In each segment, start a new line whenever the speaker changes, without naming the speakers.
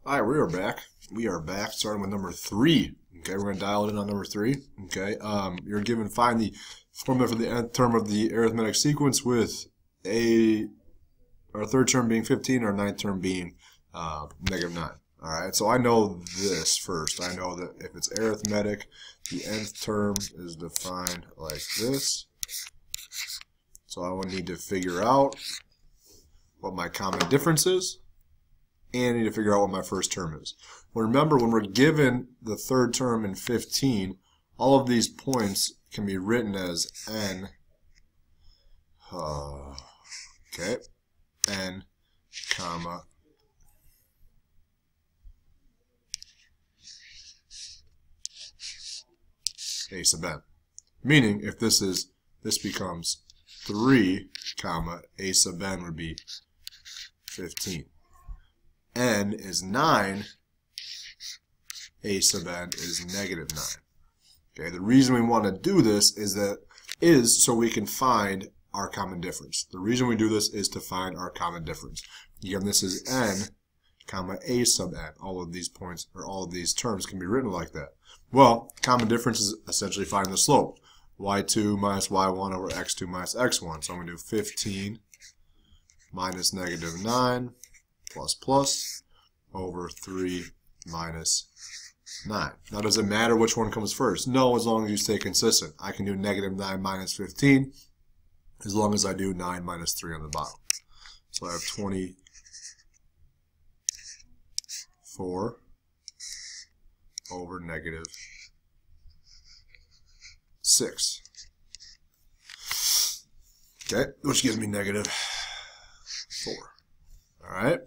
All right, we are back. We are back, starting with number 3. Okay, we're going to dial it in on number 3. Okay, you're given find the formula for the nth term of the arithmetic sequence with our third term being 15, our ninth term being -9. All right, so I know this first. I know that if it's arithmetic, the nth term is defined like this. So I would need to figure out what my common difference is, and I need to figure out what my first term is. Well, remember, when we're given the third term in 15, all of these points can be written as n, n, comma, a sub n. Meaning, if this becomes 3, comma, a sub n would be 15. N is 9, a sub n is -9. Okay, the reason we want to do this is so we can find our common difference. The reason we do this is to find our common difference. Again, this is n, comma, a sub n. All of these points, or all of these terms can be written like that. Well, common difference is essentially finding the slope. y2 minus y1 over x2 minus x1. So I'm going to do 15 minus -9 plus over 3 minus 9. Now, does it matter which one comes first? No, as long as you stay consistent. I can do -9 minus 15 as long as I do 9 minus 3 on the bottom. So I have 24 over -6. Okay, which gives me -4. All right.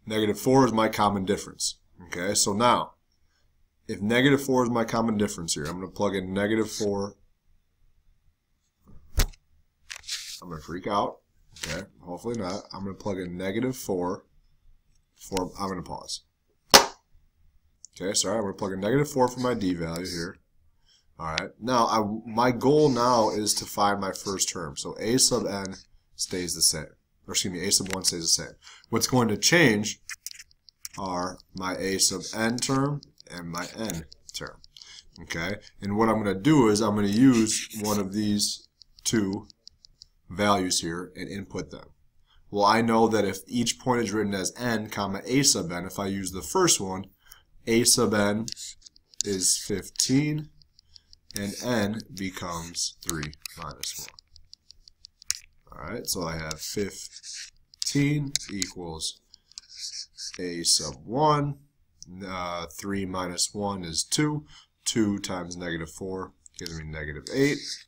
-4 is my common difference. Okay, so now, if -4 is my common difference here, I'm going to plug in -4. I'm going to freak out. Okay, hopefully not. I'm going to plug in -4. I'm going to pause. Okay, sorry, I'm going to plug in -4 for my d value here. All right, now my goal now is to find my first term. So a sub n stays the same. Or excuse me, a sub 1 stays the same. What's going to change are my a sub n term and my n term. Okay, and what I'm going to do is I'm going to use one of these two values here and input them. Well, I know that if each point is written as n, comma, a sub n, if I use the first one, a sub n is 15, and n becomes 3 minus 1. Alright, so I have 15 equals a sub 1. 3 minus 1 is 2. 2 times -4 gives me -8.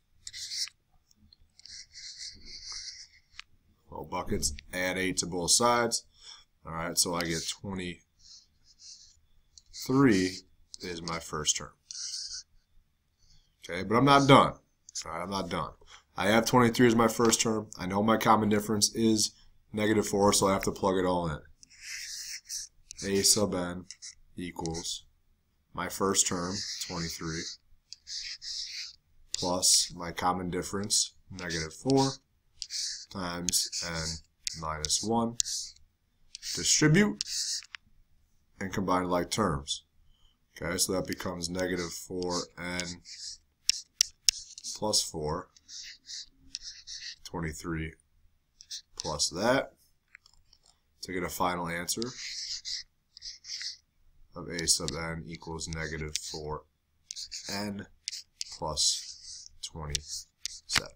Well, buckets, add 8 to both sides. Alright, so I get 23 is my first term. Okay, but I'm not done. Alright, I'm not done. I have 23 as my first term. I know my common difference is -4, so I have to plug it all in. A sub n equals my first term, 23, plus my common difference, -4, times n minus 1. Distribute and combine like terms. Okay, so that becomes -4n plus 4. 23 plus that to get a final answer of a sub n equals -4n plus 27.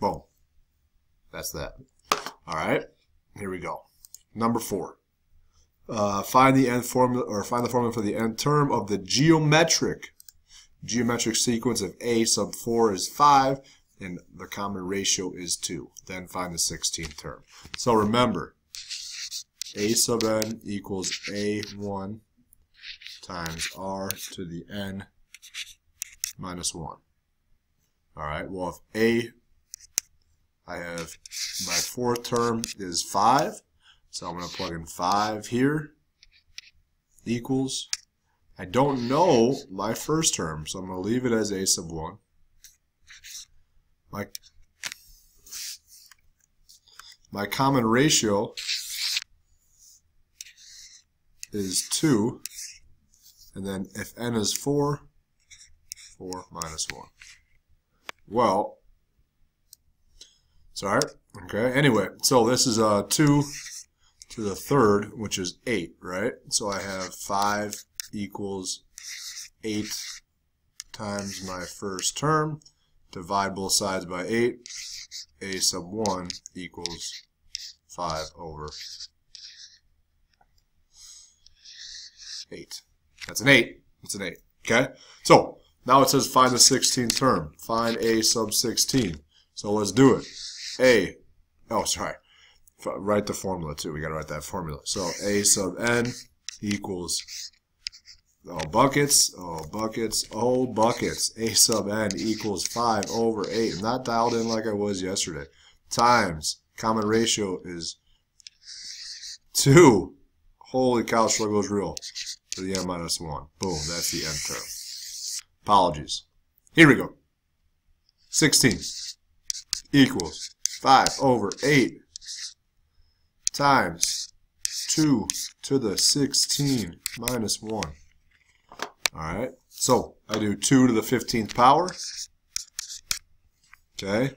Boom. That's that. All right. Here we go. Number 4. Find the formula for the nth term of the geometric sequence of a sub 4 is 5 and the common ratio is 2. Then find the 16th term. So remember, a sub n equals a1 times r to the n minus 1. Alright, well, if I have my fourth term is 5, so I'm going to plug in 5 here, equals, I don't know my first term, so I'm going to leave it as a sub 1. My common ratio is 2. And then if n is 4, 4 minus 1. Well, sorry. Okay, anyway, so this is 2 to the third, which is 8, right? So I have 5 equals 8 times my first term. Divide both sides by 8. A sub 1 equals 5 over 8. That's an 8. That's an 8. Okay? So, now it says find the 16th term. Find a sub 16. So let's do it. Write the formula too. We got to write that formula. So a sub n equals, oh buckets, oh buckets, oh buckets. A sub n equals 5 over 8. I'm not dialed in like I was yesterday. Times, common ratio is 2. Holy cow, struggle is real. To the n minus 1. Boom, that's the n term. Apologies. Here we go. 16 equals 5 over 8 times 2 to the 16 minus 1. Alright, so I do 2 to the 15th power, okay,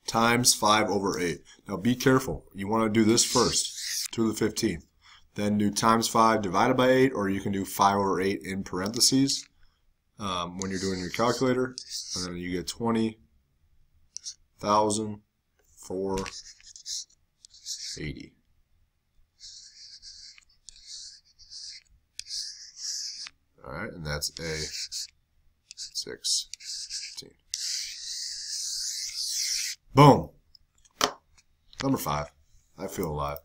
times 5 over 8. Now be careful. You want to do this first, 2 to the 15th. Then do times 5 divided by 8, or you can do 5 over 8 in parentheses when you're doing your calculator. And then you get 20,480. Alright, and that's a 16. Boom. Number 5. I feel alive.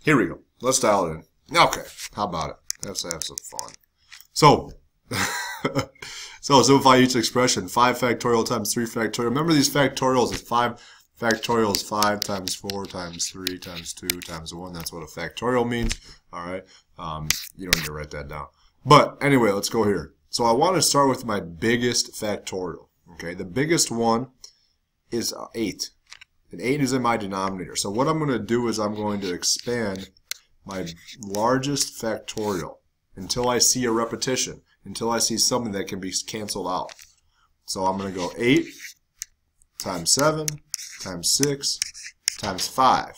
Here we go. Let's dial it in. Okay, how about it? Let's have some fun. So, simplify each expression. 5 factorial times 3 factorial. Remember these factorials. It's 5 factorial is 5 times 4 times 3 times 2 times 1. That's what a factorial means. All right. You don't need to write that down. But anyway, let's go here. So I want to start with my biggest factorial. Okay, the biggest one is 8. And 8 is in my denominator. So what I'm going to do is I'm going to expand my largest factorial until I see a repetition, until I see something that can be canceled out. So I'm going to go 8 times 7 times 6 times 5.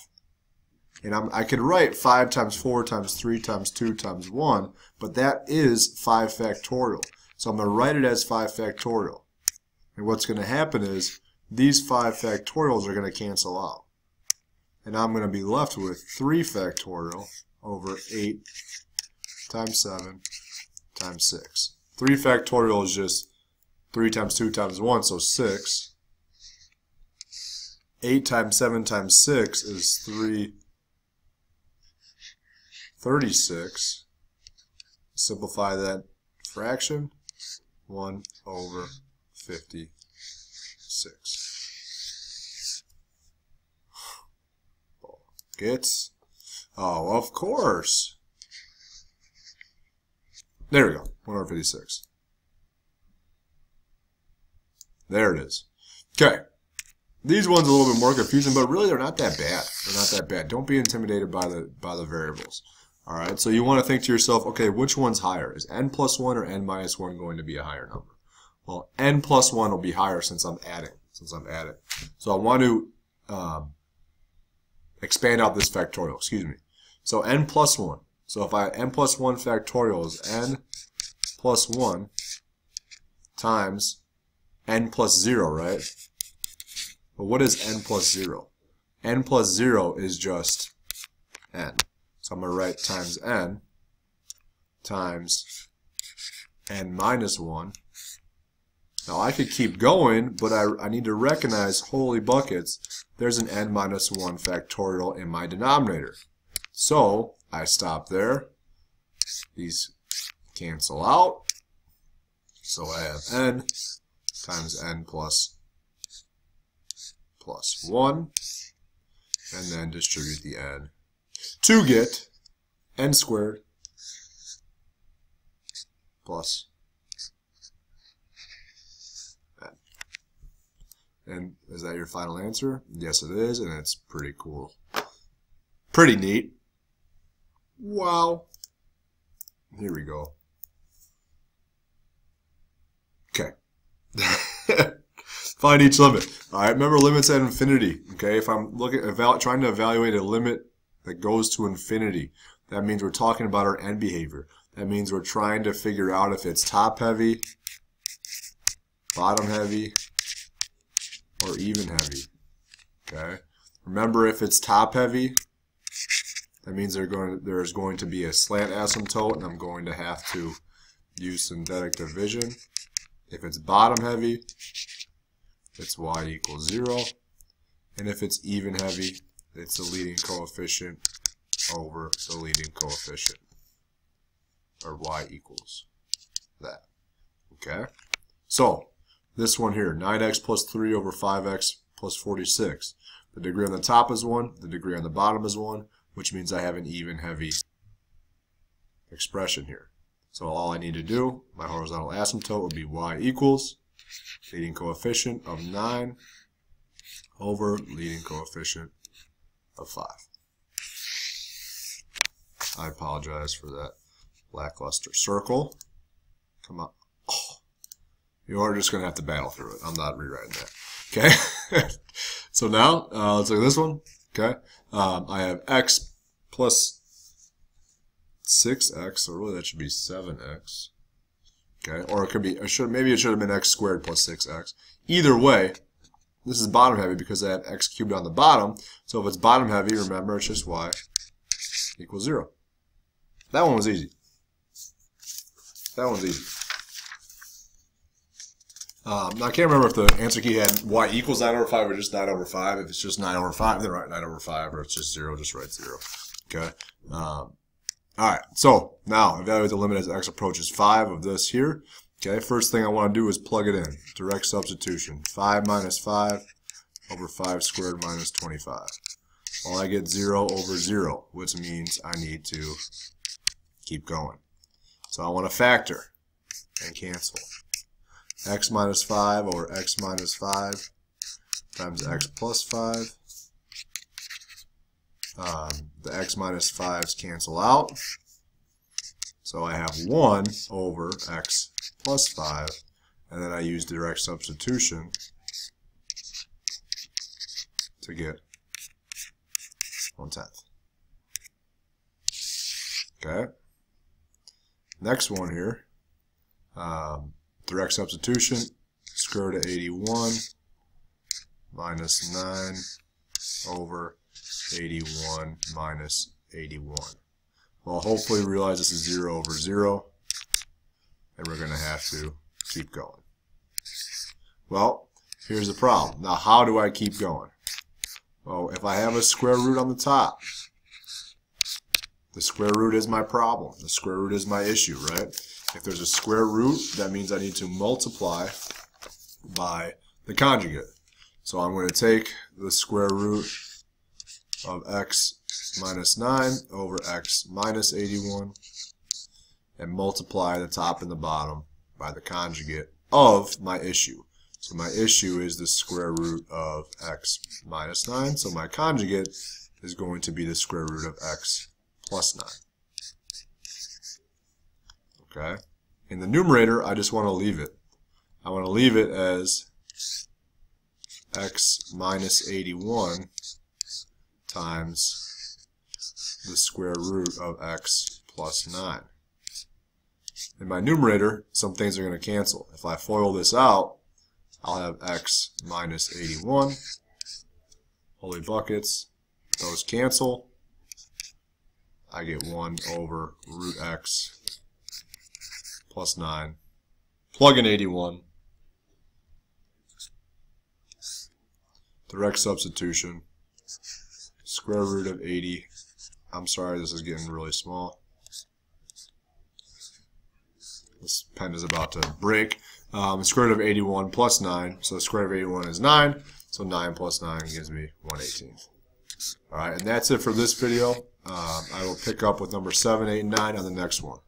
And I could write 5 times 4 times 3 times 2 times 1, but that is 5 factorial. So I'm going to write it as 5 factorial. And what's going to happen is these 5 factorials are going to cancel out. And I'm going to be left with 3 factorial over 8 times 7 times 6. 3 factorial is just 3 times 2 times 1, so 6. 8 times 7 times 6 is 336. Simplify that fraction. 1 over 56. Gets. Oh, of course. There we go. 1 over 56. There it is. Okay. These ones are a little bit more confusing, but really they're not that bad. They're not that bad. Don't be intimidated by the variables. All right. So you want to think to yourself, okay, which one's higher? Is n plus 1 or n minus 1 going to be a higher number? Well, n plus 1 will be higher since I'm adding. So I want to expand out this factorial. Excuse me. So n plus 1. So if I n plus 1 factorial is n plus 1 times n plus 0, right? But what is n plus 0? N plus 0 is just n. So I'm going to write times n minus 1. Now I could keep going, but I need to recognize, holy buckets, there's an n minus 1 factorial in my denominator. So I stop there. These cancel out. So I have n times n plus 1, and then distribute the n to get n squared plus n. And is that your final answer? Yes, it is, and it's pretty cool. Pretty neat. Wow. Here we go. Okay. Find each limit. All right, remember limits at infinity. Okay, if I'm trying to evaluate a limit that goes to infinity, that means we're talking about our end behavior. That means we're trying to figure out if it's top heavy, bottom heavy, or even heavy. Okay. Remember, if it's top heavy, that means there's going to be a slant asymptote, and I'm going to have to use synthetic division. If it's bottom heavy, it's y equals 0. And if it's even heavy, it's the leading coefficient over the leading coefficient, or y equals that. Okay? So, this one here, 9x plus 3 over 5x plus 46. The degree on the top is 1, the degree on the bottom is 1, which means I have an even heavy expression here. So all I need to do, my horizontal asymptote would be y equals leading coefficient of 9 over leading coefficient of 5. I apologize for that lackluster circle. Come on. Oh. You are just going to have to battle through it. I'm not rewriting that. Okay? So now, let's look at this one. Okay? I have x plus 6x, so really that should be 7x. Okay? Or it could be, maybe it should have been x squared plus 6x. Either way, this is bottom heavy because I have x cubed on the bottom. So if it's bottom heavy, remember it's just y equals 0. That one was easy. That one's easy. Now I can't remember if the answer key had y equals 9 over 5 or just 9 over 5. If it's just 9 over 5, then write 9 over 5, or it's just 0, just write 0. Okay. Alright, so now evaluate the limit as x approaches 5 of this here. Okay, first thing I want to do is plug it in. Direct substitution. 5 minus 5 over 5 squared minus 25. Well, I get 0 over 0, which means I need to keep going. So I want to factor and cancel. X minus 5 over x minus 5 times x plus 5. The x minus 5's cancel out. So I have 1 over x plus 5. And then I use direct substitution to get 1/10. Okay. Next one here. Direct substitution, square root of 81 minus 9 over 81 minus 81. Well, hopefully realize this is 0 over 0, and we're going to have to keep going. Well, here's the problem. Now, how do I keep going? Well, if I have a square root on the top, the square root is my problem. The square root is my issue, right? If there's a square root, that means I need to multiply by the conjugate. So I'm going to take the square root of x minus 9 over x minus 81 and multiply the top and the bottom by the conjugate of my issue. So my issue is the square root of x minus 9. So my conjugate is going to be the square root of x plus 9. Okay. In the numerator, I just want to leave it. I want to leave it as x minus 81 times the square root of x plus 9. In my numerator, some things are going to cancel. If I FOIL this out, I'll have x minus 81. Holy buckets. Those cancel. I get 1 over root x plus 9. Plug in 81. Direct substitution. Square root of 80. I'm sorry, this is getting really small. This pen is about to break. Square root of 81 plus 9. So the square root of 81 is 9. So 9 plus 9 gives me 1/18. Alright, and that's it for this video. I will pick up with number 7, 8, and 9 on the next one.